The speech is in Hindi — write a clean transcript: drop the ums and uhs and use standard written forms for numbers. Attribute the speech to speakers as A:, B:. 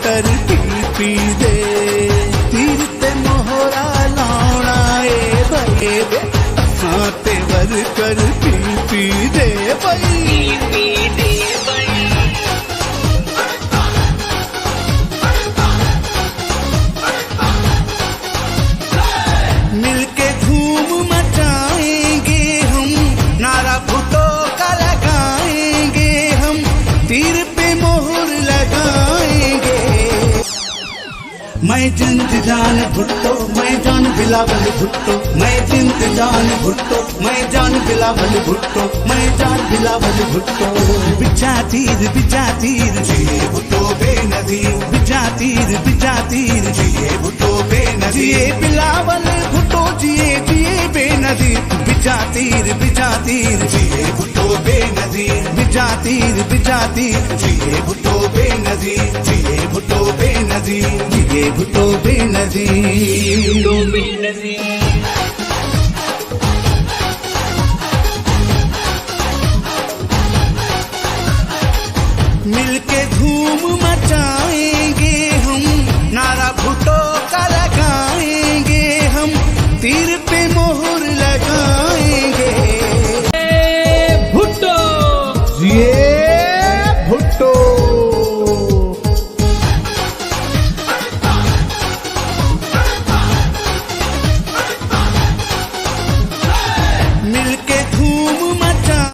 A: कर पी दे तीर ते मोहरा लाउणा ए भई वे असां ते वर कर पी दे भई मिलके धूम मचाएंगे हम नारा भुट्टो का लगाएंगे हम तीर पे मोहर लगाएंगे मैं जिंद जान भुट्टो मैं जान बिलावल भुट्टो मैं जिंद जान भुट्टो मैं जान बिलावल भुट्टो मैं जान बिलावल भुट्टो बिछा तीर जिए भुट्टो बेनजीर बिछा तीर जिए भुट्टो बेनजीर जिए बिलावल भुट्टो जिए बेनजीर बिछा तीर जिए भुट्टो बेनजीर बिछा तीर जिए भुट्टो बेनजीर जिए भुट्टो बेनजीर जिए भुट्टो बेनजीर।